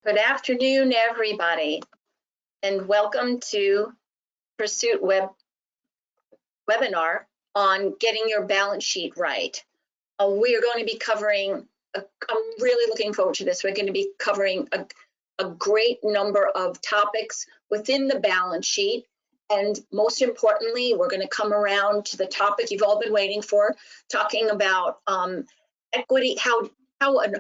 Good afternoon, everybody, and welcome to Pursuit webinar on getting your balance sheet right. We are going to be covering, I'm really looking forward to this. We're going to be covering a great number of topics within the balance sheet. And most importantly, we're going to come around to the topic you've all been waiting for, talking about equity, how an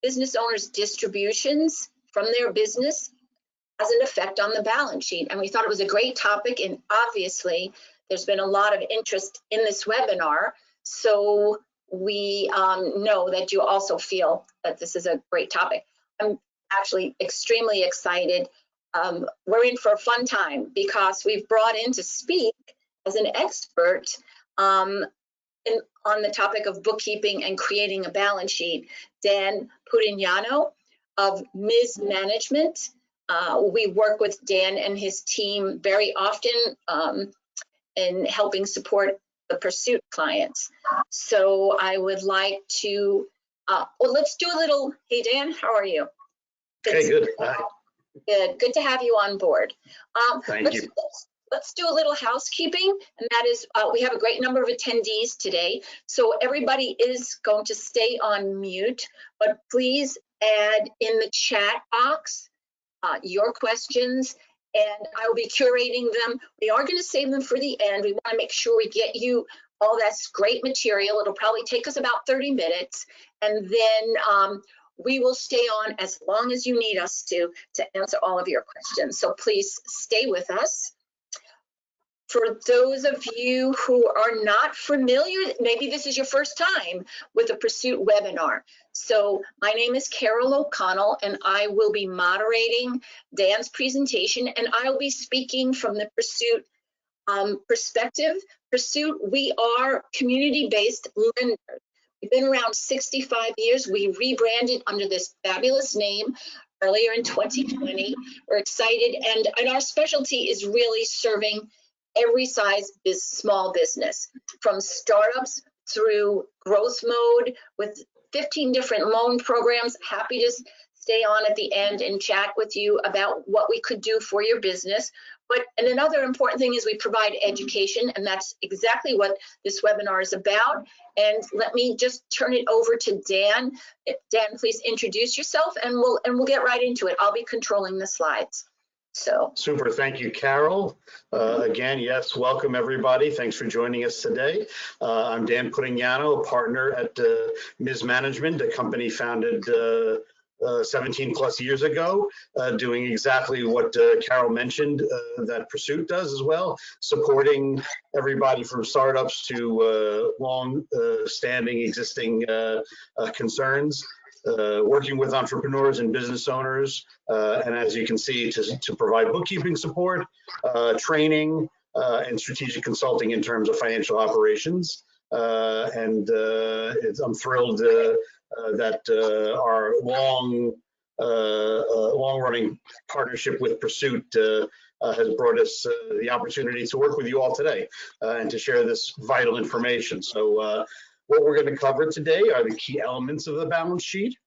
business owner's distributions from their business has an effect on the balance sheet. And we thought it was a great topic, and obviously there's been a lot of interest in this webinar. So we know that you also feel that this is a great topic. I'm actually extremely excited. We're in for a fun time because we've brought in to speak as an expert on the topic of bookkeeping and creating a balance sheet, Dan Pudignano of Ms. Management. We work with Dan and his team very often in helping support the Pursuit clients. So I would like to, well, let's do a little, hey Dan, how are you? Hey, good. Hi. Good to have you on board. Thank you. Let's do a little housekeeping, and that is we have a great number of attendees today, so everybody is going to stay on mute, but please add in the chat box your questions, and I will be curating them. We are going to save them for the end. We want to make sure we get you all that great material. It'll probably take us about 30 minutes, and then we will stay on as long as you need us to answer all of your questions. So please stay with us. For those of you who are not familiar, maybe this is your first time with a Pursuit webinar. So my name is Carol O'Connell, and I will be moderating Dan's presentation, and I'll be speaking from the Pursuit perspective. Pursuit, we are community-based lenders. We've been around 65 years. We rebranded under this fabulous name earlier in 2020. We're excited, and our specialty is really serving every size small business, from startups through growth mode with 15 different loan programs. Happy to stay on at the end and chat with you about what we could do for your business. And another important thing is we provide education, and that's exactly what this webinar is about. And let me just turn it over to Dan. Dan, please introduce yourself, and we'll get right into it. I'll be controlling the slides. So super, thank you, Carol. Again, yes, welcome everybody. Thanks for joining us today. I'm Dan Pudignano, a partner at Ms. Management, a company founded 17 plus years ago, doing exactly what Carol mentioned that Pursuit does as well, supporting everybody from startups to long-standing existing concerns. Working with entrepreneurs and business owners, and as you can see, to provide bookkeeping support, training, and strategic consulting in terms of financial operations. I'm thrilled that our long-running partnership with Pursuit has brought us the opportunity to work with you all today and to share this vital information. So what we're going to cover today are the key elements of the balance sheet.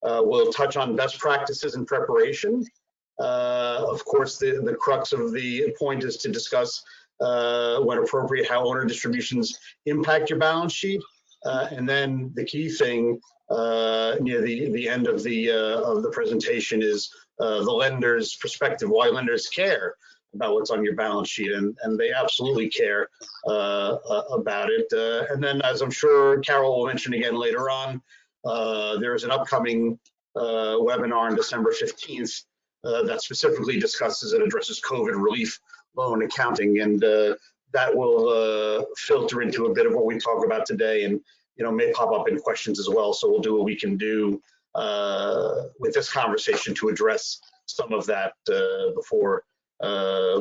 We'll touch on best practices in preparation. Of course, the crux of the point is to discuss, when appropriate, how owner distributions impact your balance sheet. And then the key thing near the end of the presentation is the lender's perspective, why lenders care about what's on your balance sheet, and they absolutely care about it. And then, as I'm sure Carol will mention again later on, there is an upcoming webinar on December 15th that specifically discusses and addresses COVID relief loan accounting, and that will filter into a bit of what we talk about today, and may pop up in questions as well. So we'll do what we can do with this conversation to address some of that before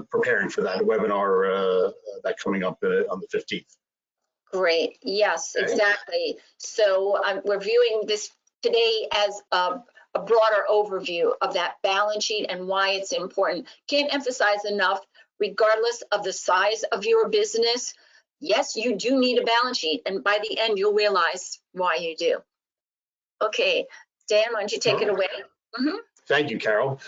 preparing for that webinar that coming up on the 15th. Great. Yes, exactly. So we're viewing this today as a broader overview of that balance sheet and why it's important. Can't emphasize enough, regardless of the size of your business, yes, you do need a balance sheet, and by the end, you'll realize why you do. Okay, Dan, why don't you take it away? Mhm. Thank you, Carol.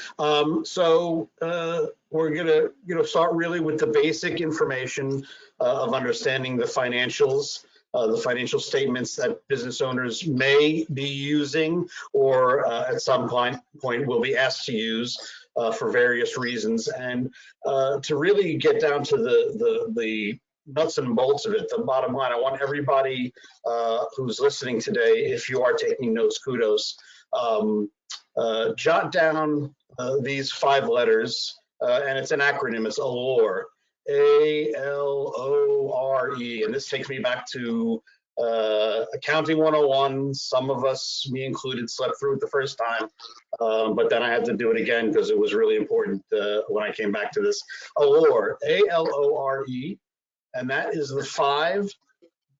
We're gonna start really with the basic information of understanding the financials, the financial statements that business owners may be using, or at some point will be asked to use for various reasons. And to really get down to the nuts and bolts of it, the bottom line, I want everybody who's listening today, if you are taking notes, kudos. Jot down these 5 letters, and it's an acronym. It's ALORE, ALORE, and this takes me back to Accounting 101. Some of us, me included, slept through it the first time, but then I had to do it again because it was really important when I came back to this. ALORE, ALORE, and that is the 5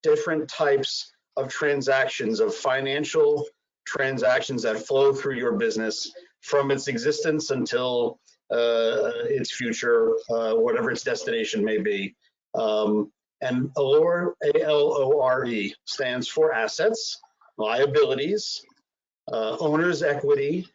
different types of transactions, of financial transactions that flow through your business from its existence until its future, whatever its destination may be. And ALORE, ALORE, stands for assets, liabilities, owner's equity,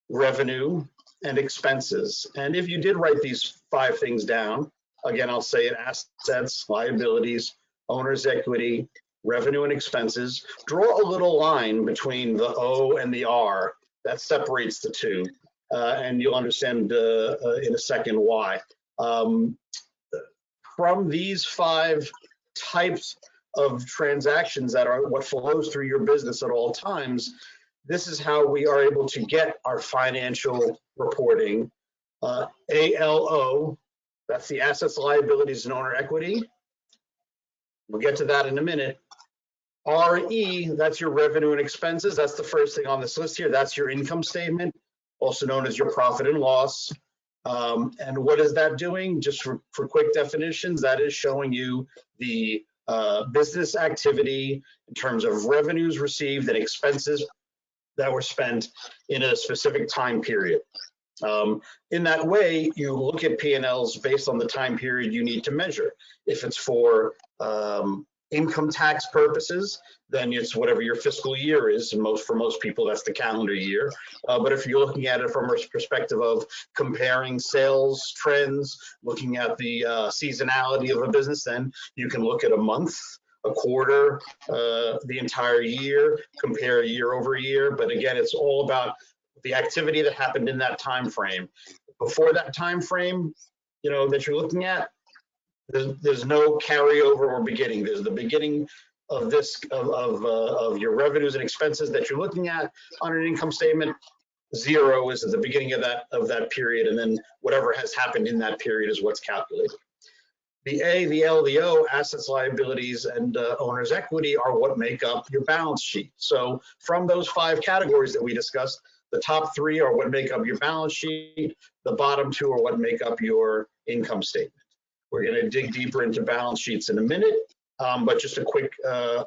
revenue, and expenses. And if you did write these 5 things down, again, I'll say it: assets, liabilities, owner's equity, revenue, and expenses. Draw a little line between the O and the R that separates the two, and you'll understand in a second why. From these 5 types of transactions that are what flows through your business at all times, this is how we are able to get our financial reporting. ALO, that's the assets, liabilities, and owner equity. We'll get to that in a minute. RE, that's your revenue and expenses. That's the first thing on this list here. That's your income statement, also known as your profit and loss. And what is that doing? Just for quick definitions, that is showing you the business activity in terms of revenues received and expenses that were spent in a specific time period. In that way, you look at P&Ls based on the time period you need to measure. If it's for income tax purposes, then it's whatever your fiscal year is, and for most people that's the calendar year. But if you're looking at it from a perspective of comparing sales trends, looking at the seasonality of a business, then you can look at a month, a quarter, the entire year, compare year over year. But again, it's all about the activity that happened in that time frame. Before that time frame, that you're looking at, there's no carryover or beginning. There's the beginning of this of your revenues and expenses that you're looking at on an income statement. 0 is at the beginning of that period, and then whatever has happened in that period is what's calculated. The A, the L, the O, assets, liabilities, and owner's equity are what make up your balance sheet. So from those 5 categories that we discussed, the top 3 are what make up your balance sheet. The bottom 2 are what make up your income statement. We're going to dig deeper into balance sheets in a minute, but just a quick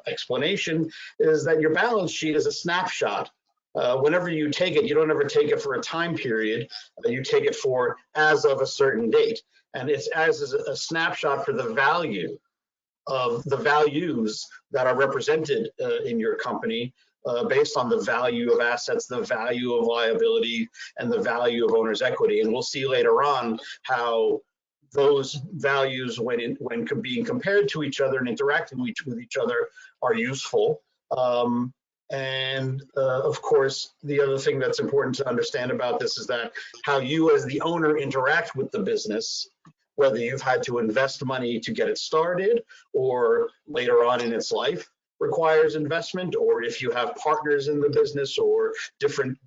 explanation is that your balance sheet is a snapshot. Whenever you take it, you don't ever take it for a time period. You take it for as of a certain date. And it's as a snapshot for the value of the values that are represented in your company based on the value of assets, the value of liability, and the value of owner's equity. And we'll see later on how those values, when being compared to each other and interacting with each other, are useful. Of course, the other thing that's important to understand about this is that how you as the owner interact with the business, whether you've had to invest money to get it started or later on in its life requires investment, or if you have partners in the business or different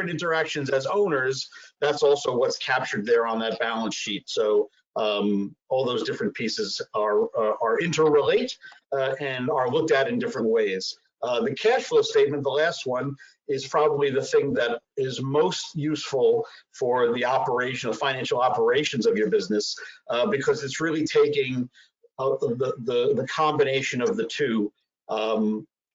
interactions as owners, that's also what's captured there on that balance sheet. So all those different pieces are interrelate and are looked at in different ways. The cash flow statement, the last one, is probably the thing that is most useful for the financial operations of your business, because it's really taking the combination of the two,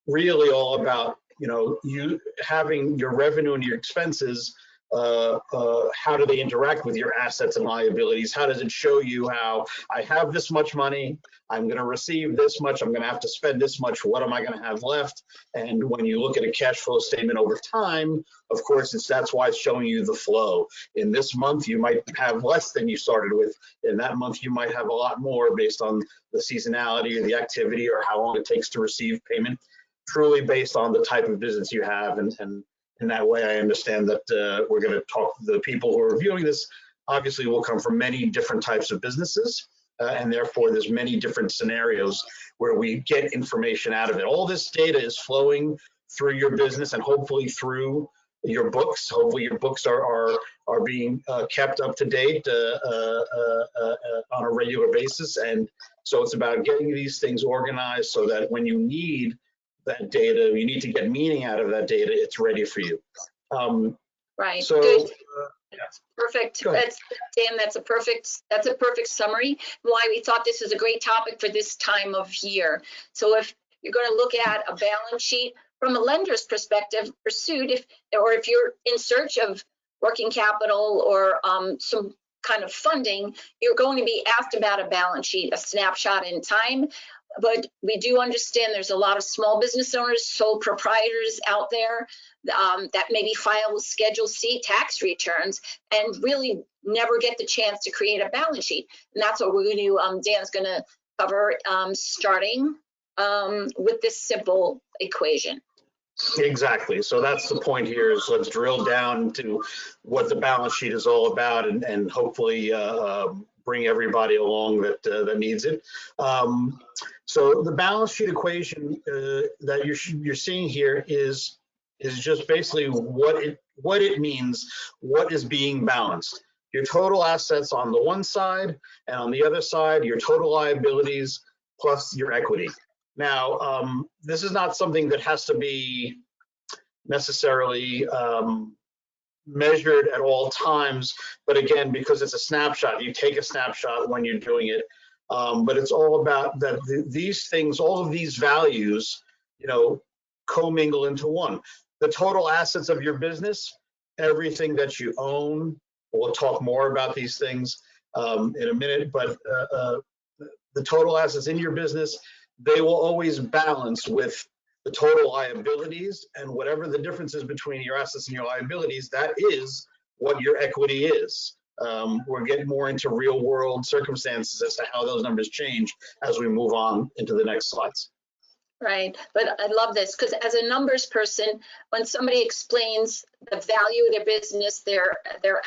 really all about you having your revenue and your expenses how do they interact with your assets and liabilities? How does it show you how I have this much money, I'm going to receive this much, I'm going to have to spend this much, what am I going to have left? And when you look at a cash flow statement over time, of course, that's why it's showing you the flow. In this month, you might have less than you started with. In that month, you might have a lot more based on the seasonality or the activity or how long it takes to receive payment, truly based on the type of business you have. And in that way, I understand that we're going to talk, the people who are reviewing this obviously will come from many different types of businesses, and therefore there's many different scenarios where we get information out of it. All this data is flowing through your business and hopefully through your books. Hopefully your books are being kept up to date on a regular basis. And so it's about getting these things organized so that when you need that data, you need to get meaning out of that data, it's ready for you. Right. So, good. Yeah. Perfect. That's Dan. That's a perfect summary. Why we thought this is a great topic for this time of year. So if you're going to look at a balance sheet from a lender's perspective, Pursuit, if you're in search of working capital or some kind of funding, you're going to be asked about a balance sheet, a snapshot in time. But we do understand there's a lot of small business owners, sole proprietors out there that maybe file Schedule C tax returns and really never get the chance to create a balance sheet. And that's what we're going to, Dan's going to cover starting with this simple equation. Exactly. So that's the point here is let's drill down to what the balance sheet is all about and hopefully bring everybody along that needs it. So the balance sheet equation that you're seeing here is just basically what it means, what is being balanced. Your total assets on the one side, and on the other side, your total liabilities plus your equity. Now, this is not something that has to be necessarily measured at all times, but again, because it's a snapshot, you take a snapshot when you're doing it. But it's all about that these things, all of these values, commingle into one. The total assets of your business, everything that you own. We'll talk more about these things in a minute, but the total assets in your business, they will always balance with the total liabilities, and whatever the difference is between your assets and your liabilities, that is what your equity is. We're getting more into real world circumstances as to how those numbers change as we move on into the next slides. Right, but I love this because as a numbers person, when somebody explains the value of their business, their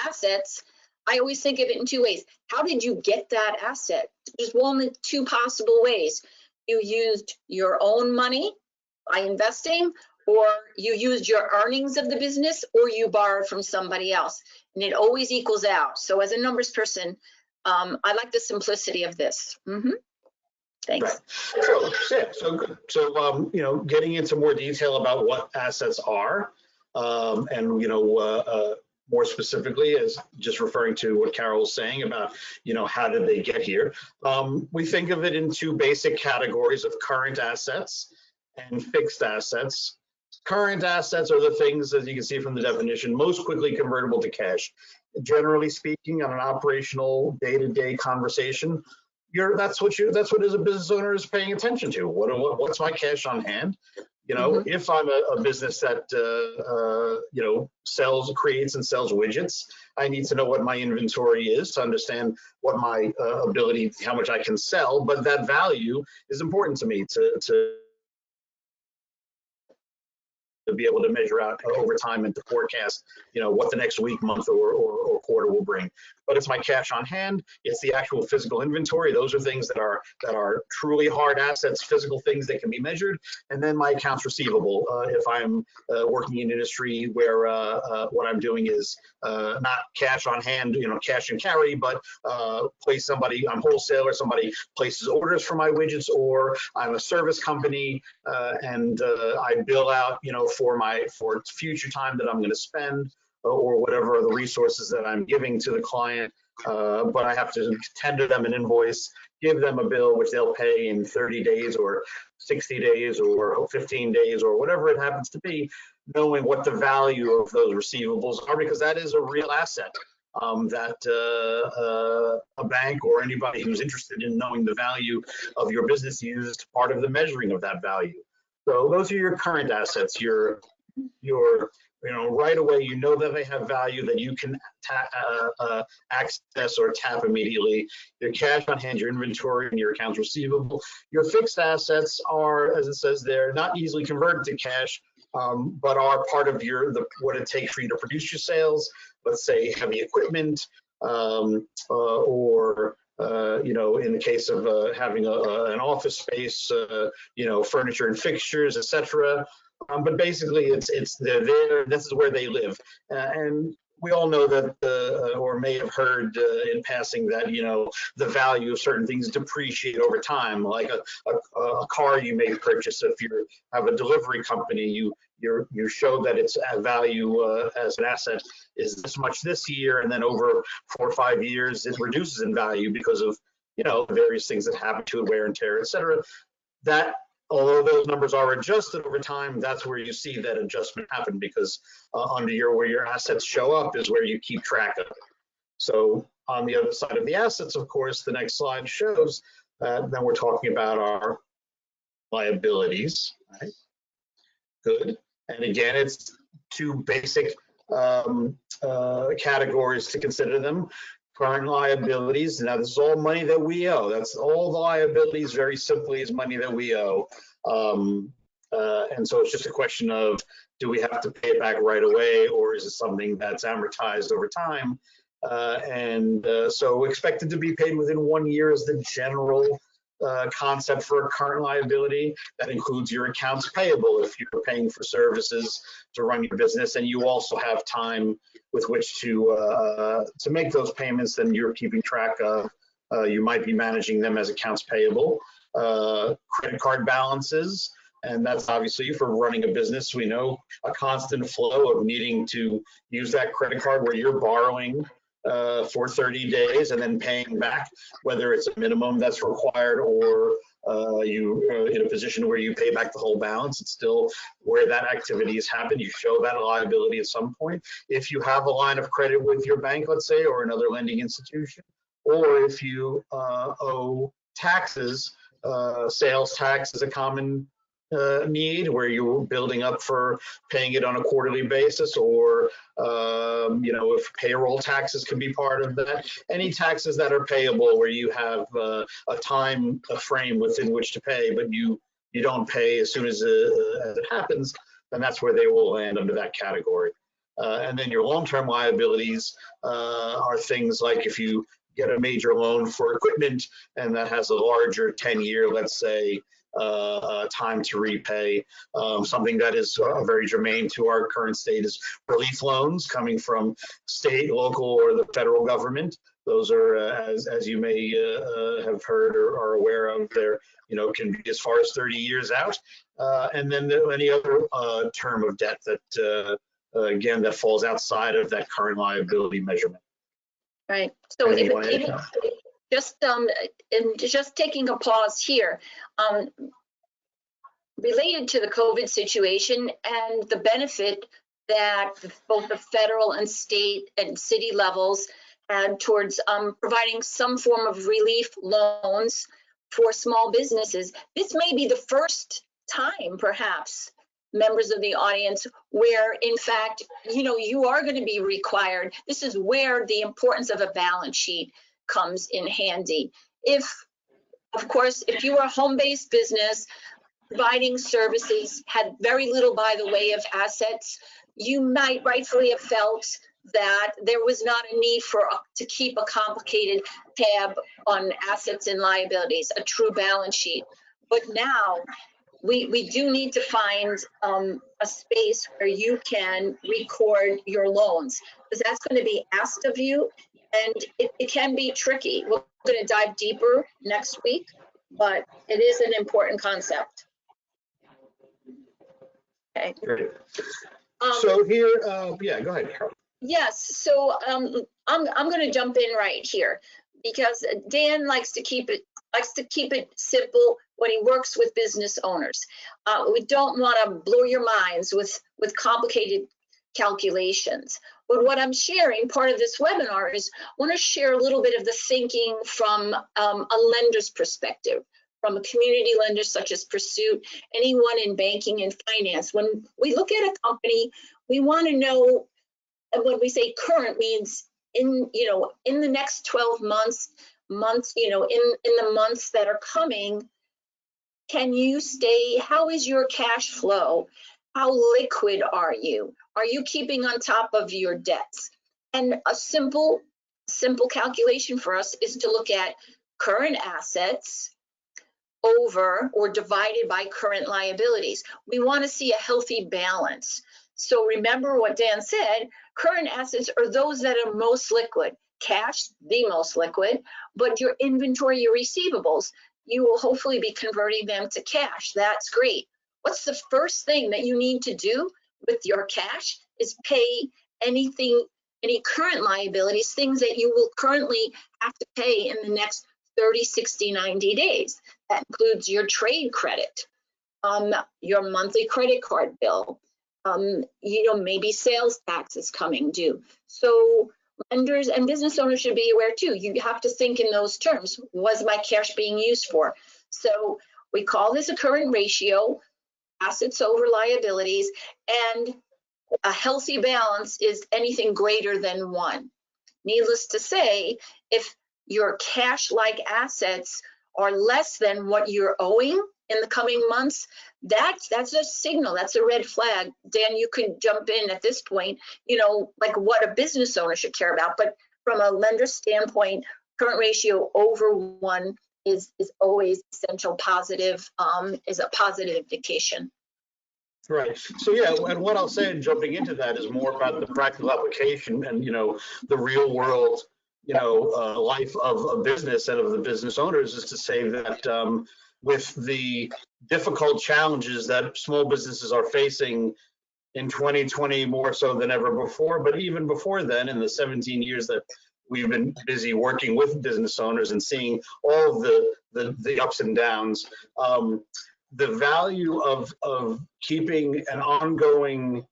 assets, I always think of it in two ways. How did you get that asset? There's only two possible ways. You used your own money by investing, or you used your earnings of the business, or you borrowed from somebody else, and it always equals out. So as a numbers person, I like the simplicity of this. Thanks. Right. So good. So getting into more detail about what assets are, and more specifically, as just referring to what Carol was saying about how did they get here. We think of it in two basic categories of current assets and fixed assets. Current assets are the things, as you can see from the definition, most quickly convertible to cash. Generally speaking, on an operational day-to-day conversation, that's what as a business owner is paying attention to. What's my cash on hand? If I'm a business that creates and sells widgets, I need to know what my inventory is to understand what my ability, how much I can sell. But that value is important to me to be able to measure out over time and to forecast, what the next week, month, or quarter will bring. But it's my cash on hand. It's the actual physical inventory. Those are things that are truly hard assets, physical things that can be measured. And then my accounts receivable. If I'm working in an industry where what I'm doing is not cash on hand, cash and carry, but I'm wholesaler, somebody places orders for my widgets, or I'm a service company and I bill out, for future time that I'm going to spend, or whatever are the resources that I'm giving to the client, but I have to tender them an invoice give them a bill which they'll pay in 30 days or 60 days or 15 days or whatever it happens to be, knowing what the value of those receivables are, because that is a real asset that a bank or anybody who's interested in knowing the value of your business uses as part of the measuring of that value. So those are your current assets, your right away, you know that they have value that you can access or tap immediately. Your cash on hand, your inventory, and your accounts receivable. Your fixed assets are, as it says there, not easily converted to cash, but are part of what it takes for you to produce your sales. Let's say heavy equipment, or in the case of having an office space, furniture and fixtures, etc. But basically, they're there. This is where they live, and we all know that, or may have heard in passing that the value of certain things depreciate over time. Like a car you may purchase, if you have a delivery company, you show that its value as an asset is this much this year, and then over 4 or 5 years it reduces in value because of various things that happen to it, wear and tear, etc. That, although those numbers are adjusted over time, that's where you see that adjustment happen, because where your assets show up is where you keep track of it. So on the other side of the assets, of course, the next slide shows then we're talking about our liabilities, right? Good. And again, it's 2 basic categories to consider them. Current liabilities. Now, this is all money that we owe. That's all the liabilities, very simply, is money that we owe. And so it's just a question of, do we have to pay it back right away, or is it something that's amortized over time? So expected to be paid within 1 year is the general concept for a current liability. That includes your accounts payable if you're paying for services to run your business, and you also have time with which to make those payments, then you're keeping track of. You might be managing them as accounts payable. Credit card balances, and that's obviously for running a business. We know a constant flow of needing to use that credit card where you're borrowing for 30 days and then paying back, whether it's a minimum that's required or you in a position where you pay back the whole balance. It's still where that activity has happened. You show that liability at some point. If you have a line of credit with your bank, let's say, or another lending institution, or if you owe taxes, sales tax is a common need where you're building up for paying it on a quarterly basis, or if payroll taxes can be part of that. Any taxes that are payable where you have a time frame within which to pay, but you don't pay as soon as it happens, then that's where they will land under that category. And then your long-term liabilities are things like if you get a major loan for equipment and that has a larger 10-year, let's say, time to repay. Something that is very germane to our current state is relief loans coming from state, local, or the federal government. Those are, as you may have heard or are aware of, they're can be as far as 30 years out. And then any other term of debt that again that falls outside of that current liability measurement. Right. So just taking a pause here, related to the COVID situation and the benefit that both the federal and state and city levels had towards providing some form of relief loans for small businesses. This may be the first time, perhaps, members of the audience, where in fact, you are going to be required. This is where the importance of a balance sheet comes in handy. Of course, if you are a home-based business providing services, had very little by the way of assets, you might rightfully have felt that there was not a need to keep a complicated tab on assets and liabilities, a true balance sheet. But now we do need to find a space where you can record your loans, because that's going to be asked of you, and it can be tricky. We're going to dive deeper next week, but it is an important concept. Okay. Great. So here, yeah, go ahead, Carol. Yes, so I'm going to jump in right here. because Dan likes to keep it simple when he works with business owners. We don't want to blow your minds with complicated calculations. But what I'm sharing, part of this webinar, is I want to share a little bit of the thinking from a lender's perspective, from a community lender such as Pursuit, anyone in banking and finance. When we look at a company, we want to know, and when we say current means in the next 12 months, in the months that are coming, can you stay? How is your cash flow? How liquid are you? Are you keeping on top of your debts? And a simple calculation for us is to look at current assets over or divided by current liabilities. We want to see a healthy balance. So remember what Dan said, current assets are those that are most liquid. Cash, the most liquid, but your inventory, your receivables, you will hopefully be converting them to cash. That's great. What's the first thing that you need to do with your cash is pay any current liabilities, things that you will currently have to pay in the next 30, 60, 90 days. That includes your trade credit, your monthly credit card bill, maybe sales taxes coming due. So lenders and business owners should be aware too. You have to think in those terms. Was my cash being used for? So we call this a current ratio, assets over liabilities, and a healthy balance is anything greater than 1. Needless to say, if your cash-like assets are less than what you're owing in the coming months, that's a signal, that's a red flag. Dan, you can jump in at this point, like what a business owner should care about. But from a lender standpoint, current ratio over 1 is always essential positive, is a positive indication. Right. So yeah, and what I'll say, jumping into that, is more about the practical application and the real world life of a business and of the business owners, is to say that with the difficult challenges that small businesses are facing in 2020 more so than ever before, but even before then, in the 17 years that we've been busy working with business owners and seeing all of the ups and downs, the value of keeping an ongoing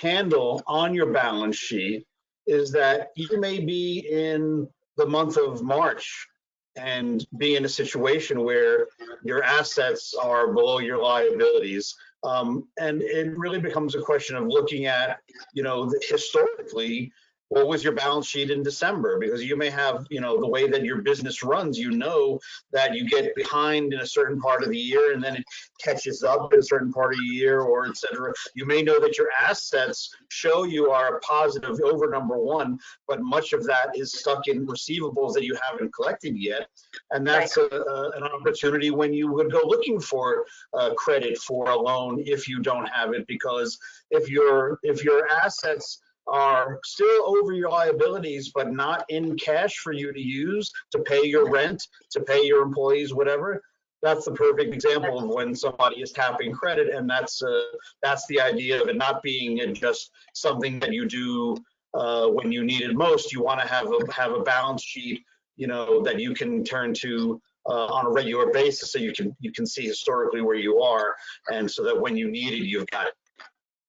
handle on your balance sheet is that you may be in the month of March and be in a situation where your assets are below your liabilities. And it really becomes a question of looking at, historically, what was your balance sheet in December? Because you may have, the way that your business runs, that you get behind in a certain part of the year and then it catches up in a certain part of the year, or et cetera. You may know that your assets show you are a positive over number 1, but much of that is stuck in receivables that you haven't collected yet. And that's an opportunity when you would go looking for credit for a loan if you don't have it, because if your assets are still over your liabilities, but not in cash for you to use to pay your rent, to pay your employees, whatever, that's the perfect example of when somebody is tapping credit. And that's the idea of it not being just something that you do when you need it most. You want to have a balance sheet, that you can turn to on a regular basis, so you can see historically where you are, and so that when you need it, you've got it.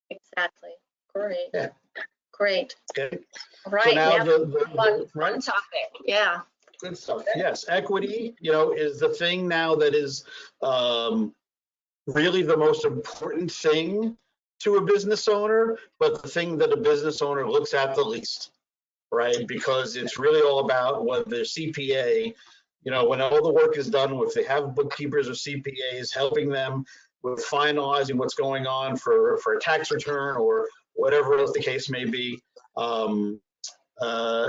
Exactly. Great. Yeah. Great. Okay. All right. So now the fun topic. Yeah. Good stuff. Yes, equity, is the thing now that is really the most important thing to a business owner, but the thing that a business owner looks at the least, right? Because it's really all about whether their CPA, when all the work is done, if they have bookkeepers or CPAs helping them with finalizing what's going on for a tax return or whatever else the case may be.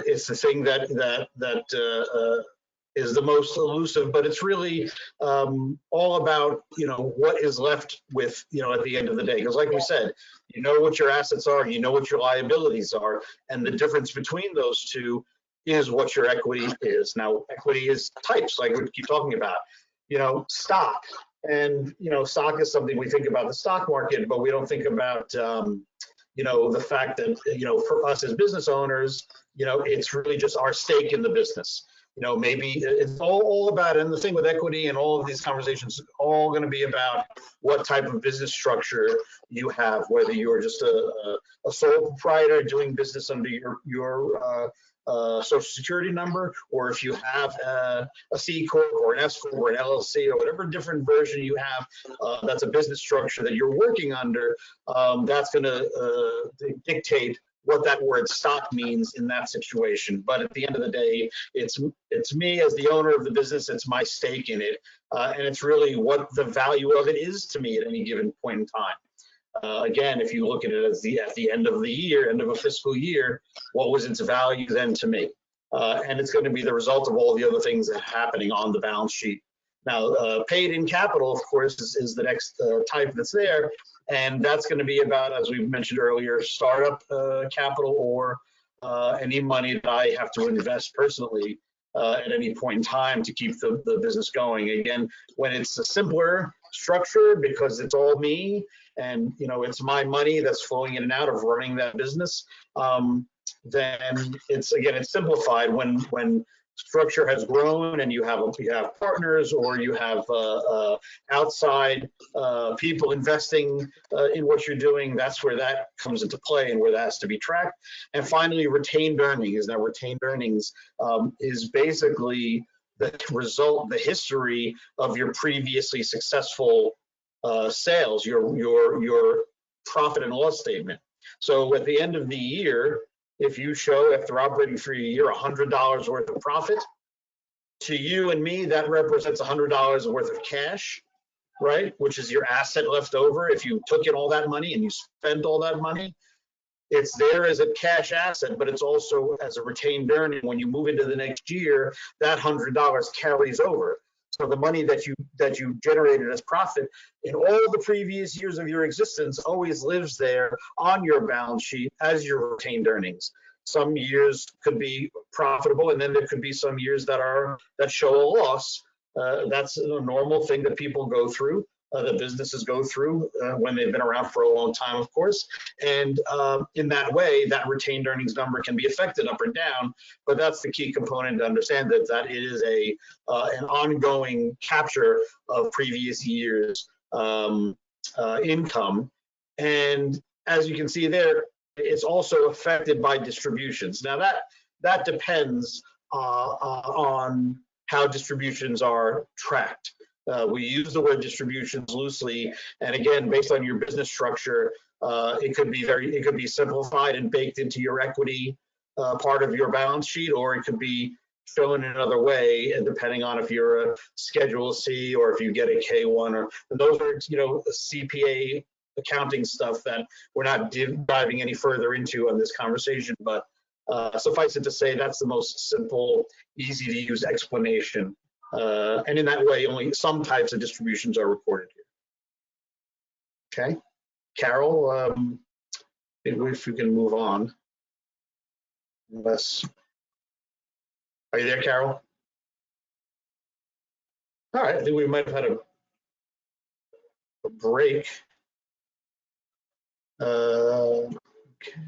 It's the thing that is the most elusive, but it's really all about, what is left with, at the end of the day. Because like we said, you know what your assets are, you know what your liabilities are, and the difference between those two is what your equity is. Now, equity is types, like we keep talking about, stock. And, stock is something we think about the stock market, but we don't think about, the fact that, for us as business owners, it's really just our stake in the business. Maybe it's all about, and the thing with equity and all of these conversations, all going to be about what type of business structure you have, whether you're just a sole proprietor doing business under your social security number, or if you have a C corp or an S corp or an LLC or whatever different version you have, that's a business structure that you're working under. That's going to dictate what that word stock means in that situation. But at the end of the day, it's me as the owner of the business, it's my stake in it, and it's really what the value of it is to me at any given point in time. Again, if you look at it as at the end of the year, end of a fiscal year, what was its value then to me? And it's going to be the result of all the other things that are happening on the balance sheet. Now, paid in capital, of course, is the next type that's there. And that's going to be about, as we mentioned earlier, startup capital or any money that I have to invest personally at any point in time to keep the business going. Again, when it's a simpler structure because it's all me and it's my money that's flowing in and out of running that business, then it's simplified. When structure has grown and you have partners or you have outside people investing in what you're doing, that's where that comes into play and where that has to be tracked. And finally, retained earnings. Now, retained earnings is basically the history of your previously successful sales, your profit and loss statement. So at the end of the year, if you show, after operating for a year, $100 worth of profit, to you and me, that represents $100 worth of cash, right? Which is your asset left over. If you took in all that money and you spent all that money, it's there as a cash asset, but it's also as a retained earning. When you move into the next year, that $100 carries over. So the money that you generated as profit in all the previous years of your existence always lives there on your balance sheet as your retained earnings. Some years could be profitable, and then there could be some years that show a loss. That's a normal thing that people go through, that businesses go through when they've been around for a long time, of course. And in that way, that retained earnings number can be affected up or down. But that's the key component to understand, that it is an ongoing capture of previous years' income. And as you can see there, it's also affected by distributions. Now that depends on how distributions are tracked. We use the word distributions loosely, and again, based on your business structure, it could be simplified and baked into your equity part of your balance sheet, or it could be shown in another way, and depending on if you're a Schedule C or if you get a K1, or those are CPA accounting stuff that we're not diving any further into on this conversation. But suffice it to say, that's the most simple, easy to use explanation. And in that way, only some types of distributions are recorded here. Okay, Carol, if you can move on. Are you there, Carol? All right, I think we might have had a break. Okay.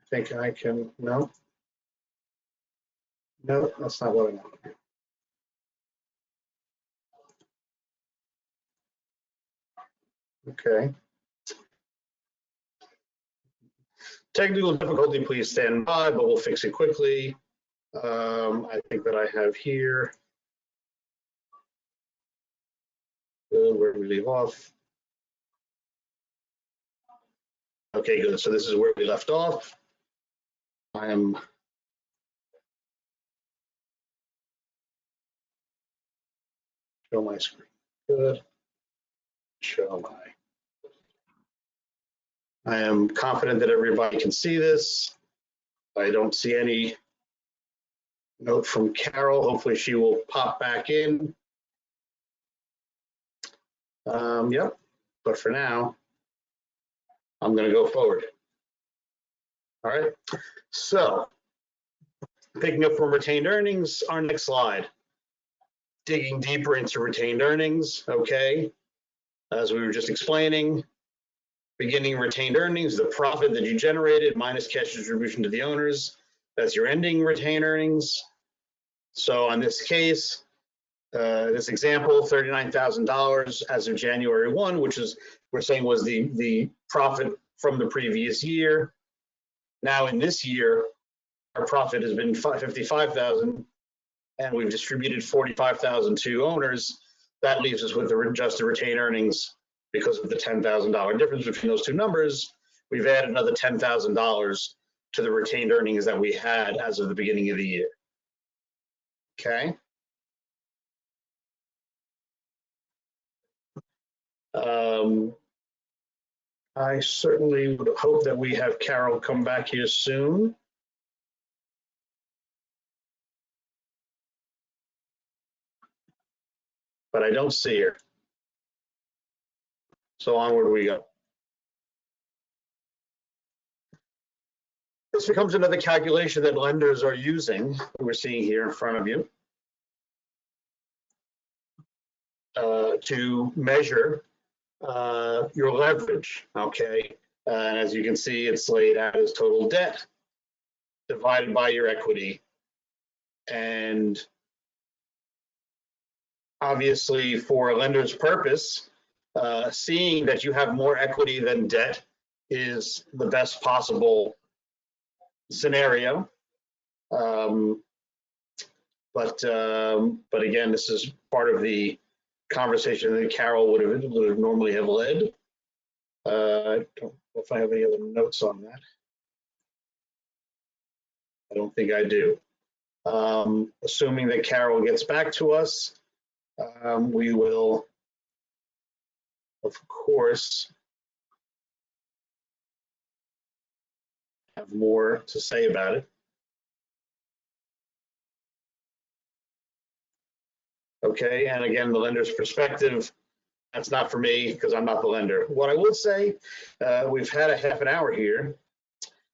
I think I can, no, that's not what I want. Okay. Technical difficulty, please stand by, but we'll fix it quickly. I think that I have here. Where do we leave off? Okay, good. So this is where we left off. I am show my screen. Good. I am confident that everybody can see this. I don't see any note from Carol. Hopefully she will pop back in. Yep, but for now, I'm going to go forward. All right, so picking up from retained earnings, our next slide. Digging deeper into retained earnings, okay. As we were just explaining, beginning retained earnings, the profit that you generated minus cash distribution to the owners, that's your ending retained earnings. So on this case, this example, $39,000 as of January 1, which is, we're saying was the profit from the previous year. Now in this year, our profit has been $55,000 and we've distributed $45,000 to owners. That leaves us with the adjusted retained earnings because of the $10,000 difference between those two numbers. We've added another $10,000 to the retained earnings that we had as of the beginning of the year. Okay. I certainly would hope that we have Carol come back here soon. But I don't see her. So onward we go. This becomes another calculation that lenders are using, we're seeing here in front of you, to measure your leverage, okay? And as you can see, it's laid out as total debt divided by your equity. And obviously for a lender's purpose, seeing that you have more equity than debt is the best possible scenario. But again, this is part of the conversation that Carol would have normally have led. I don't know if I have any other notes on that. I don't think I do. Assuming that Carol gets back to us, we will, of course, have more to say about it. Okay, and again, the lender's perspective, that's not for me because I'm not the lender. What I would say, we've had a half an hour here,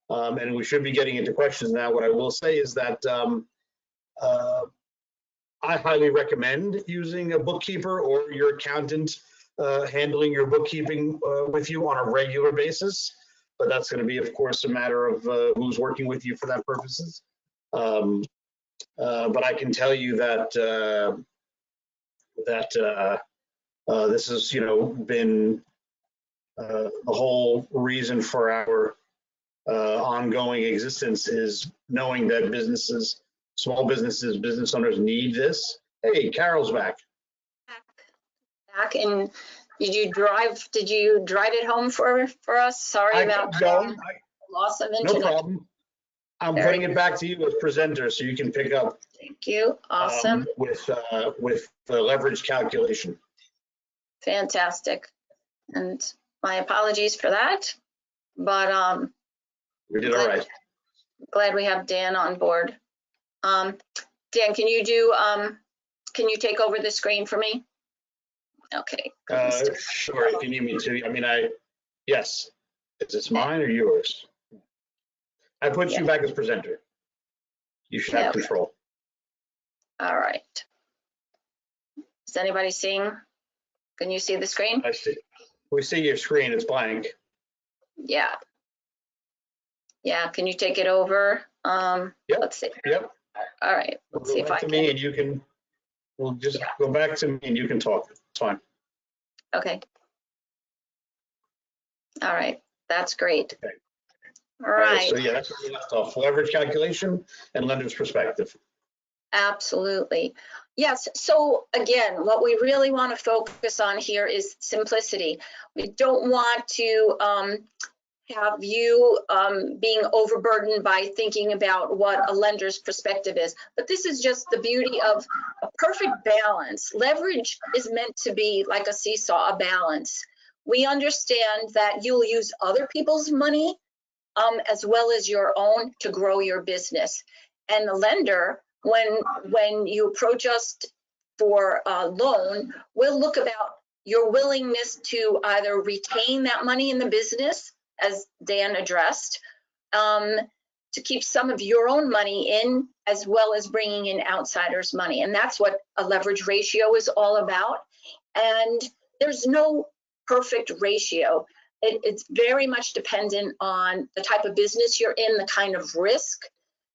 and we should be getting into questions now. What I will say is that I highly recommend using a bookkeeper or your accountant handling your bookkeeping with you on a regular basis. But that's going to be, of course, a matter of who's working with you for that purposes. But I can tell you that this has, been the whole reason for our ongoing existence is knowing that businesses, small businesses, business owners need this. Hey, Carol's back. Back, and did you drive it home for us? Sorry about loss of internet. No problem. I'm putting it back to you as presenter so you can pick up. Thank you. Awesome. With the leverage calculation. Fantastic. And my apologies for that, but we did all right. Glad we have Dan on board. Dan, can you take over the screen for me? Okay. Sure, if you need me to. I mean, yes. Is this mine or yours? I put you back as presenter. You should have control. All right. Is anybody seeing? Can you see the screen? I see. We see your screen. It's blank. Yeah. Yeah. Can you take it over? Yep. Let's see. Yep. All right. Let's see if I can. Me and you can. We'll just go back to me and you can talk. It's fine. Okay. All right. That's great. Okay. All right. So yeah, that's what we left off. Leverage calculation and lender's perspective. Absolutely. Yes. So again, what we really want to focus on here is simplicity. We don't want to have you being overburdened by thinking about what a lender's perspective is. But this is just the beauty of a perfect balance. Leverage is meant to be like a seesaw, a balance. We understand that you'll use other people's money as well as your own to grow your business. And the lender, when you approach us for a loan, we'll look about your willingness to either retain that money in the business, as Dan addressed, to keep some of your own money in, as well as bringing in outsiders' money. And that's what a leverage ratio is all about. And there's no perfect ratio. It's very much dependent on the type of business you're in, the kind of risk,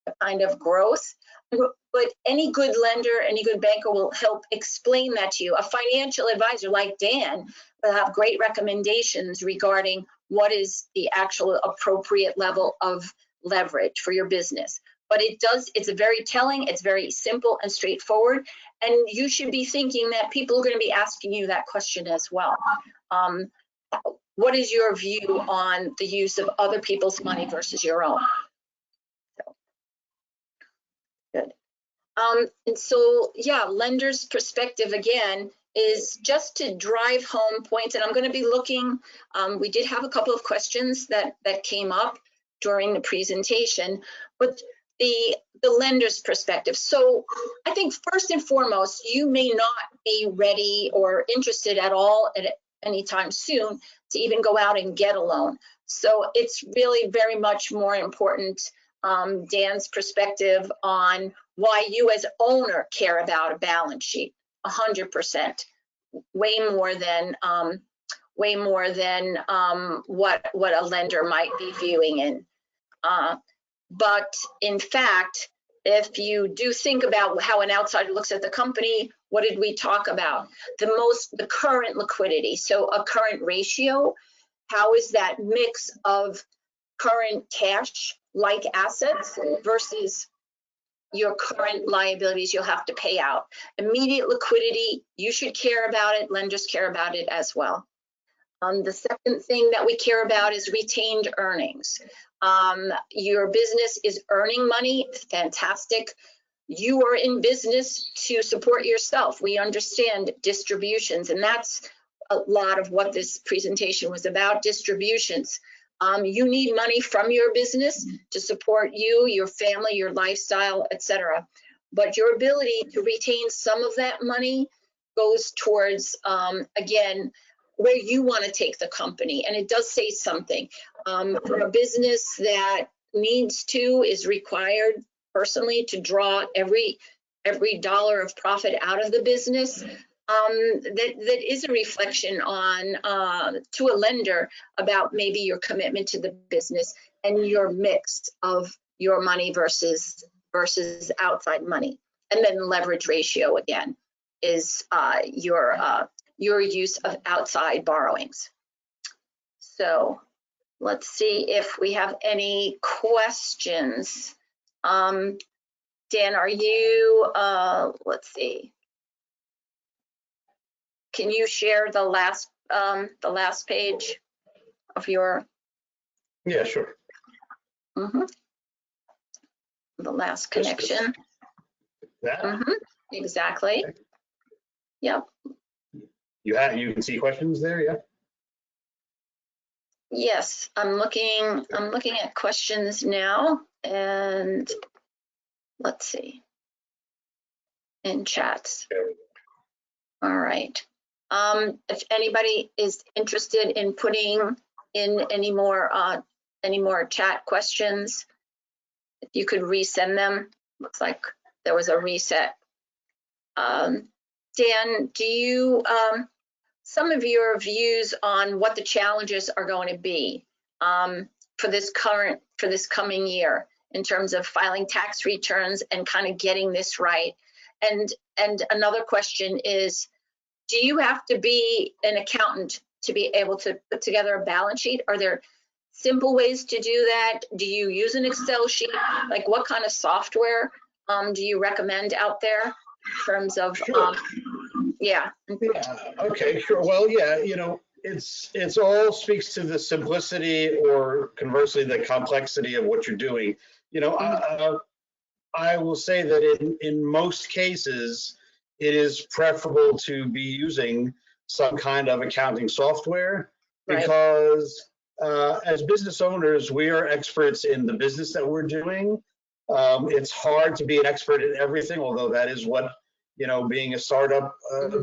the kind of growth. But any good lender, any good banker will help explain that to you. A financial advisor like Dan will have great recommendations regarding what is the actual appropriate level of leverage for your business. But it's very telling, it's very simple and straightforward. And you should be thinking that people are going to be asking you that question as well. What is your view on the use of other people's money versus your own? So, good. And so, yeah, lender's perspective again is just to drive home points. And I'm going to be looking, we did have a couple of questions that came up during the presentation, but the lender's perspective. So I think first and foremost, you may not be ready or interested at all at any time soon to even go out and get a loan. So it's really very much more important, Dan's perspective on why you as owner care about a balance sheet, 100%, way more than what a lender might be viewing in. But in fact, if you do think about how an outsider looks at the company, what did we talk about? The current liquidity. So a current ratio, how is that mix of current cash-like assets versus your current liabilities you'll have to pay out? Immediate liquidity, you should care about it. Lenders care about it as well. The second thing that we care about is retained earnings. Your business is earning money, fantastic. You are in business to support yourself. We understand distributions, and that's a lot of what this presentation was about, distributions. You need money from your business to support you, your family, your lifestyle, etc. But your ability to retain some of that money goes towards, again, where you want to take the company. And it does say something. For a business that is required personally to draw every dollar of profit out of the business, that is a reflection on to a lender about maybe your commitment to the business and your mix of your money versus outside money. And then leverage ratio again is your use of outside borrowings. So let's see if we have any questions. Dan, are you, let's see. Can you share the last page of your? Yeah, sure. The last connection. That? Exactly. Okay. Yep. You can see questions there, yeah? Yes, I'm looking at questions now, and let's see. In chats. All right. If anybody is interested in putting in any more chat questions, if you could resend them. Looks like there was a reset. Dan, do you some of your views on what the challenges are going to be for this coming year in terms of filing tax returns and kind of getting this right? And another question is, do you have to be an accountant to be able to put together a balance sheet? Are there simple ways to do that? Do you use an Excel sheet? Like, what kind of software do you recommend out there in terms of, sure. Yeah, okay, sure. Well, yeah, it's all speaks to the simplicity or conversely the complexity of what you're doing. I will say that in most cases, it is preferable to be using some kind of accounting software, because as business owners, we are experts in the business that we're doing. It's hard to be an expert in everything, although that is what, being a startup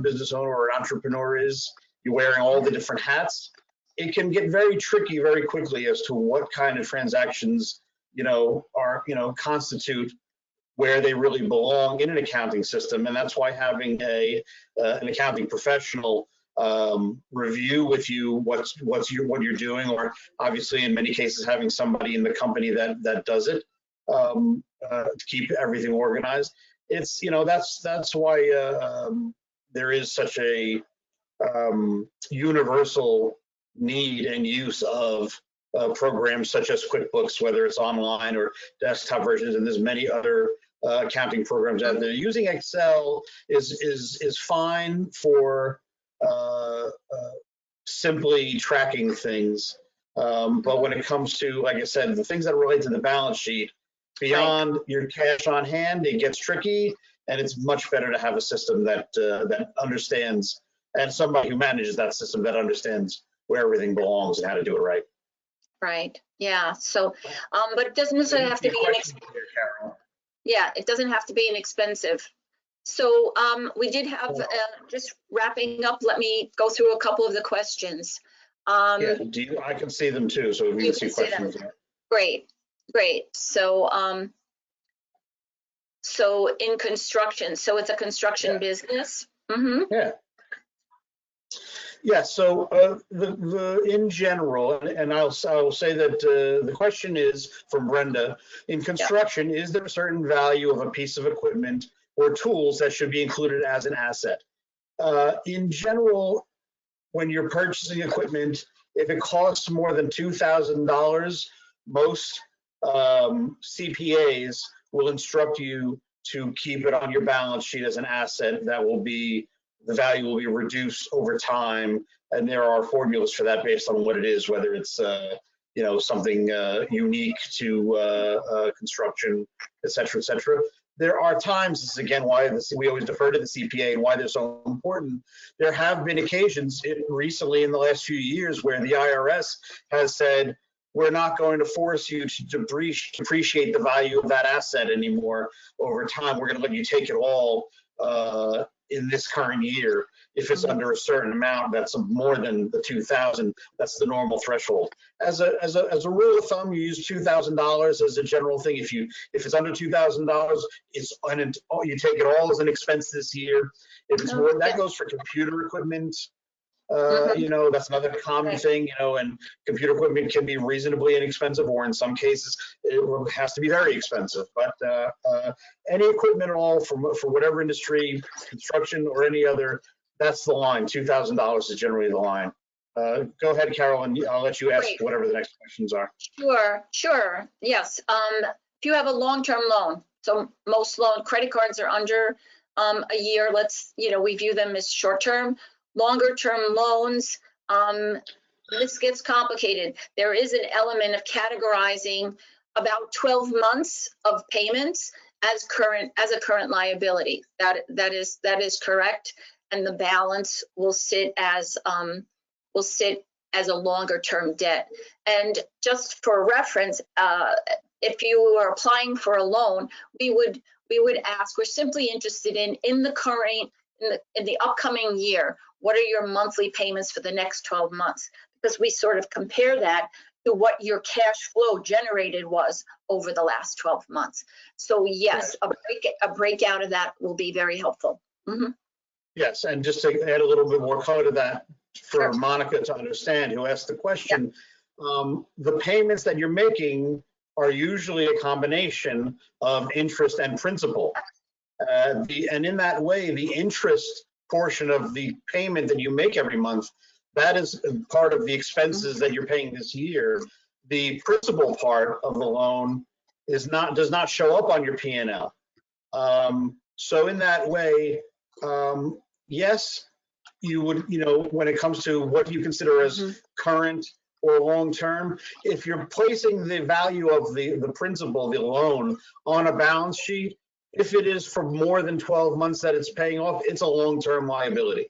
business owner or entrepreneur is. You're wearing all the different hats. It can get very tricky very quickly as to what kind of transactions, are, constitute where they really belong in an accounting system. And that's why having an accounting professional review with you what you're doing, or obviously in many cases having somebody in the company that does it to keep everything organized. It's, that's why there is such a universal need and use of programs such as QuickBooks, whether it's online or desktop versions, and there's many other accounting programs out there. Using Excel is fine for simply tracking things, but when it comes to, like I said, the things that relate to the balance sheet, beyond your cash on hand, it gets tricky, and it's much better to have a system that understands, and somebody who manages that system that understands where everything belongs and how to do it right. Right. Yeah. So, but it doesn't necessarily have to be it doesn't have to be inexpensive. So we did have, just wrapping up, let me go through a couple of the questions. Yeah, I can see them too, so we can see questions. Great. So, so in construction, so it's a construction business? Mm-hmm. Yeah, so in general, and I'll say that the question is from Brenda, in construction, is there a certain value of a piece of equipment or tools that should be included as an asset? In general, when you're purchasing equipment, if it costs more than $2,000, most CPAs will instruct you to keep it on your balance sheet as an asset. That will be, the value will be reduced over time, and there are formulas for that based on what it is, whether it's something unique to construction, et cetera, et cetera. There are times, this is again why we always defer to the CPA and why they're so important. There have been occasions recently in the last few years where the IRS has said, we're not going to force you to depreciate the value of that asset anymore over time. We're going to let you take it all in this current year. If it's under a certain amount, that's more than the 2,000. That's the normal threshold. As a rule of thumb, you use $2,000 as a general thing. If it's under $2,000, you take it all as an expense this year. If it's more, that goes for computer equipment. That's another common thing, and computer equipment can be reasonably inexpensive, or in some cases it has to be very expensive. But any equipment at all for whatever industry, construction or any other, that's the line. $2,000 is generally the line. Go ahead, Carol, and I'll let you ask whatever the next questions are. Sure. Yes. If you have a long-term loan, so most credit cards are under a year. We view them as short-term. Longer term loans, this gets complicated. There is an element of categorizing about 12 months of payments as a current liability. That is correct, and the balance will sit as a longer term debt. And just for reference, if you are applying for a loan, we would ask, we're simply interested in the upcoming year, what are your monthly payments for the next 12 months? Because we sort of compare that to what your cash flow generated was over the last 12 months. So yes, a breakout of that will be very helpful. Mm-hmm. Yes, and just to add a little bit more color to that for Monica to understand, who asked the question, the payments that you're making are usually a combination of interest and principal. And in that way, the interest portion of the payment that you make every month, that is part of the expenses that you're paying this year. The principal part of the loan does not show up on your P&L. So in that way, yes, you would, when it comes to what you consider as current or long-term, if you're placing the value of the principal, the loan, on a balance sheet, if it is for more than 12 months that it's paying off, it's a long-term liability.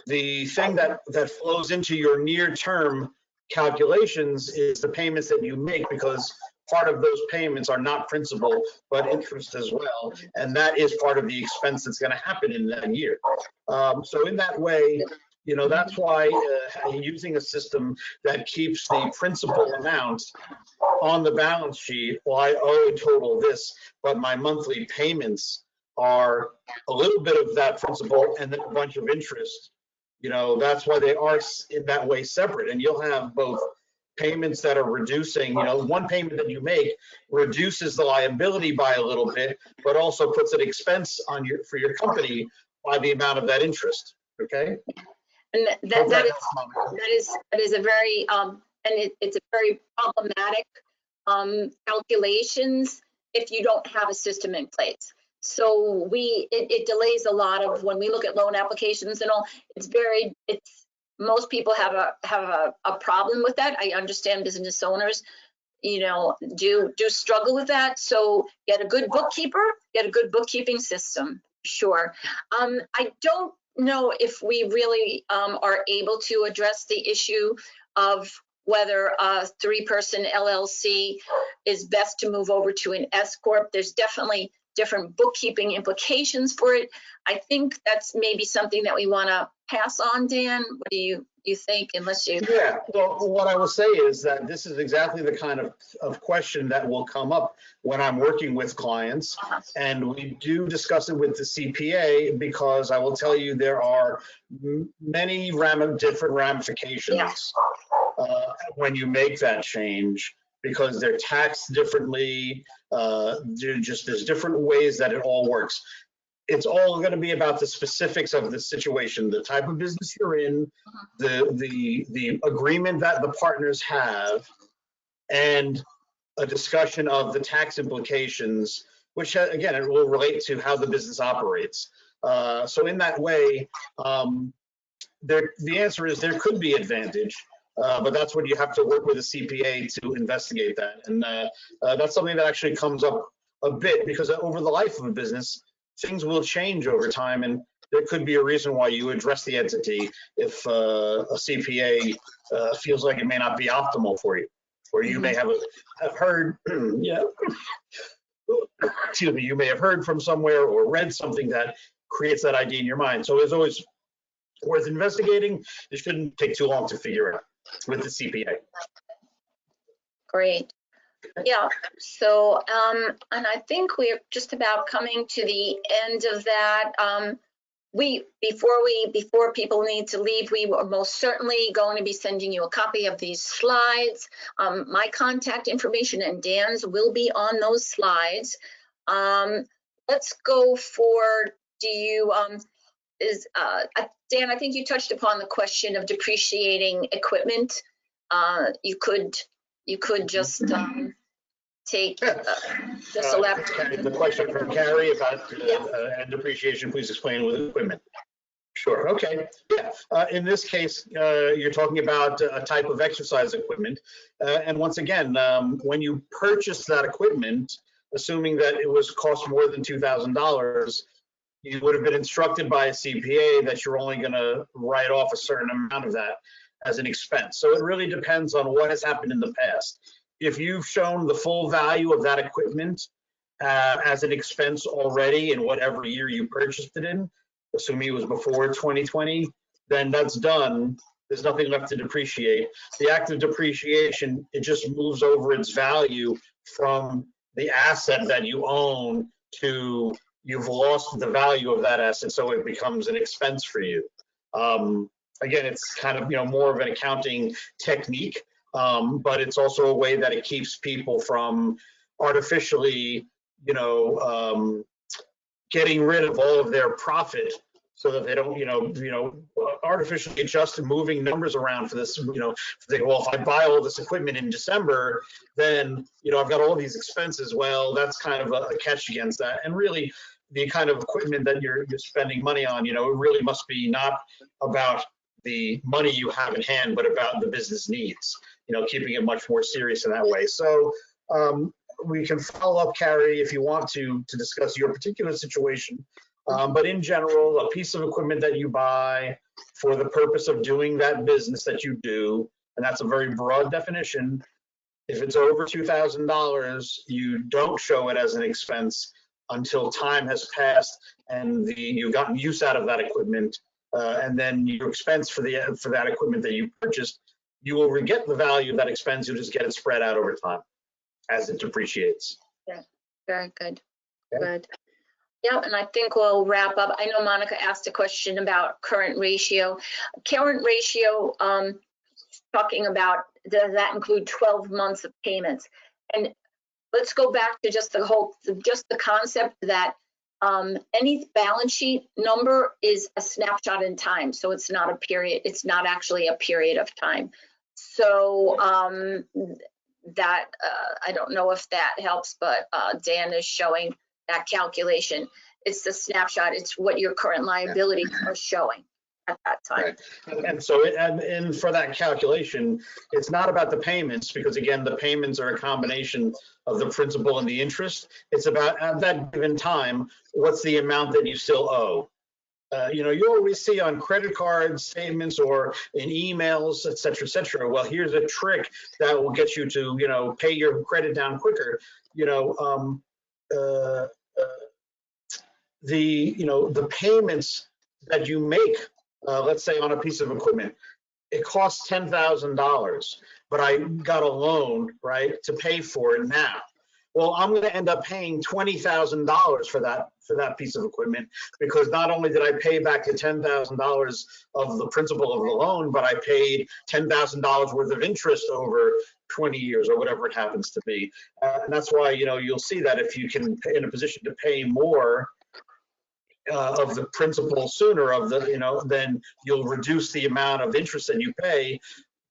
The thing that flows into your near-term calculations is the payments that you make, because part of those payments are not principal, but interest as well. And that is part of the expense that's going to happen in that year. So in that way, that's why using a system that keeps the principal amount on the balance sheet, well, I owe in total this, but my monthly payments are a little bit of that principal and then a bunch of interest. That's why they are in that way separate. And you'll have both payments that are reducing, one payment that you make reduces the liability by a little bit, but also puts an expense on for your company by the amount of that interest. Okay. And that is a very it's a very problematic calculations if you don't have a system in place. So it delays a lot of when we look at loan applications and all. Most people have a problem with that. I understand business owners, do struggle with that. So get a good bookkeeper, get a good bookkeeping system. Sure. I don't know if we really are able to address the issue of whether a 3-person LLC is best to move over to an S Corp. There's definitely different bookkeeping implications for it. I think that's maybe something that we want to pass on, Dan. What do you think, unless you... Yeah, well, what I will say is that this is exactly the kind of question that will come up when I'm working with clients. And we do discuss it with the CPA, because I will tell you there are many different ramifications when you make that change, because they're taxed differently. There's different ways that it all works. It's all going to be about the specifics of the situation, the type of business you're in, the agreement that the partners have, and a discussion of the tax implications, which again, it will relate to how the business operates. So in that way, the answer is there could be advantage. But that's when you have to work with a CPA to investigate that. And that's something that actually comes up a bit, because over the life of a business, things will change over time. And there could be a reason why you address the entity if a CPA feels like it may not be optimal for you. Or you may have heard, excuse me, you may have heard from somewhere or read something that creates that idea in your mind. So it's always worth investigating. It shouldn't take too long to figure out with the CPA. Great. Yeah. So, and I think we're just about coming to the end of that. Before people need to leave, we are most certainly going to be sending you a copy of these slides. My contact information and Dan's will be on those slides. Let's go for, Dan, I think you touched upon the question of depreciating equipment. You could just take just elaborate. The question from Carrie about and depreciation, please explain with equipment. Sure, okay. Yeah, in this case, you're talking about a type of exercise equipment. And once again, when you purchase that equipment, assuming that it was cost more than $2,000, you would have been instructed by a CPA that you're only going to write off a certain amount of that as an expense. So it really depends on what has happened in the past. If you've shown the full value of that equipment as an expense already in whatever year you purchased it in, assuming it was before 2020, then that's done. There's nothing left to depreciate. The act of depreciation, it just moves over its value from the asset that you own to you've lost the value of that asset, so it becomes an expense for you. Again, it's kind of more of an accounting technique, but it's also a way that it keeps people from artificially, getting rid of all of their profit, so that they don't, artificially adjust and moving numbers around for this. Well, if I buy all this equipment in December, then I've got all these expenses. Well, that's kind of a catch against that. And really, the kind of equipment that you're spending money on, it really must be not about the money you have in hand, but about the business needs. Keeping it much more serious in that way. So we can follow up, Carrie, if you want to discuss your particular situation. But in general, a piece of equipment that you buy for the purpose of doing that business that you do, and that's a very broad definition. If it's over $2,000, you don't show it as an expense until time has passed and you've gotten use out of that equipment, and then your expense for that equipment that you purchased, you will get the value of that expense. You'll just get it spread out over time as it depreciates. Yeah, very good. Okay. Good. Yep, and I think we'll wrap up. I know Monica asked a question about current ratio. Current ratio, talking about, does that include 12 months of payments? And let's go back to just the concept that any balance sheet number is a snapshot in time. So it's not a period, it's not actually a period of time. So that, I don't know if that helps, but Dan is showing that calculation. It's the snapshot, it's what your current liabilities are showing at that time. Right. And so, and for that calculation, it's not about the payments, because again, the payments are a combination of the principal and the interest. It's about at that given time, what's the amount that you still owe. You know, you always see on credit card statements or in emails, et cetera, well, here's a trick that will get you to, you know, pay your credit down quicker. You know, the payments that you make, let's say on a piece of equipment, it costs $10,000, but I got a loan, right, to pay for it now. Well, I'm going to end up paying $20,000 for that piece of equipment, because not only did I pay back the $10,000 of the principal of the loan, but I paid $10,000 worth of interest over 20 years or whatever it happens to be. And that's why, you know, you'll see that if you can pay in a position to pay more of the principal sooner of the, you know, then you'll reduce the amount of interest that you pay,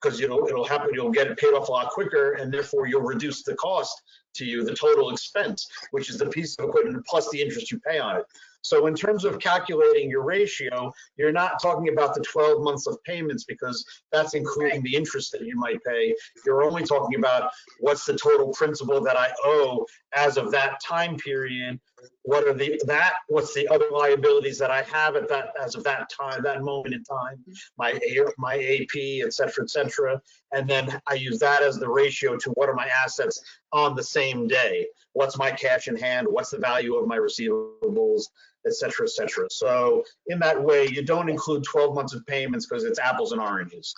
because it'll happen, you'll get it paid off a lot quicker, and therefore you'll reduce the cost to you, the total expense, which is the piece of equipment plus the interest you pay on it. So in terms of calculating your ratio, you're not talking about the 12 months of payments, because that's including the interest that you might pay. You're only talking about what's the total principal that I owe as of that time period. What's the other liabilities that I have at that, as of that time, that moment in time, my AP, et cetera, and then I use that as the ratio to what are my assets on the same day. What's my cash in hand? What's the value of my receivables, et cetera, et cetera. So in that way, you don't include 12 months of payments, because it's apples and oranges.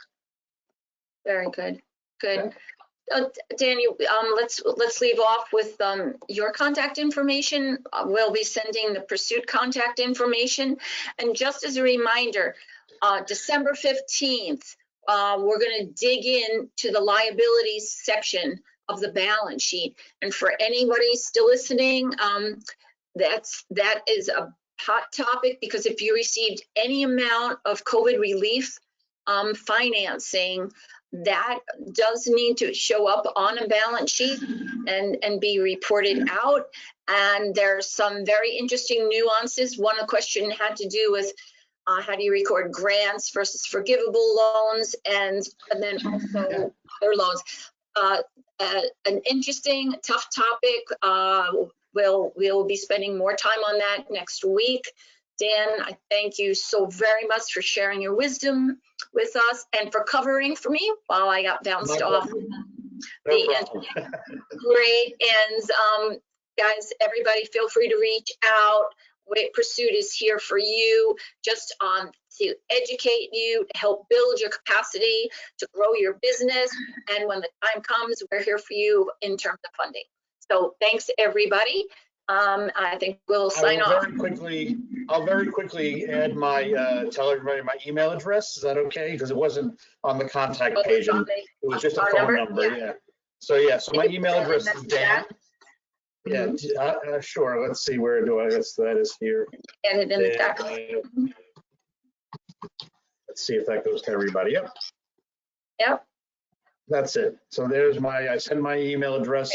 Very good. Good. Danny, let's leave off with your contact information. We'll be sending the Pursuit contact information. And just as a reminder, December 15th, we're going to dig into the liabilities section of the balance sheet. And for anybody still listening, that is a hot topic, because if you received any amount of COVID relief financing, that does need to show up on a balance sheet and be reported out. And there's some very interesting nuances. One question had to do with how do you record grants versus forgivable loans, and then also other loans. An interesting, tough topic. We'll be spending more time on that next week. Dan, I thank you so very much for sharing your wisdom with us and for covering for me while I got bounced off the end. Great. And guys, everybody feel free to reach out. Pursuit is here for you, just to educate you, to help build your capacity, to grow your business. And when the time comes, we're here for you in terms of funding. So thanks, everybody. I think we'll sign off. I'll very quickly add tell everybody my email address. Is that okay? Because it wasn't on the contact page. It was just a phone number. Yeah. So my email address is Dan. Yeah, sure. Let's see, where do I, guess that is here. Add it in the chat. Let's see if that goes to everybody. Yep. That's it. So there's I send my email address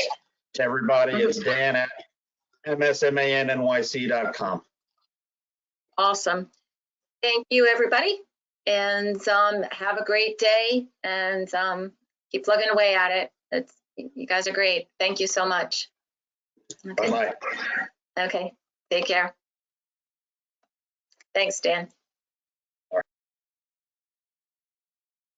to everybody. It's dan@msmannyc.com. Awesome. Thank you, everybody. And have a great day, and keep plugging away at it. You guys are great. Thank you so much. Okay. Bye-bye. Okay. Take care. Thanks, Dan.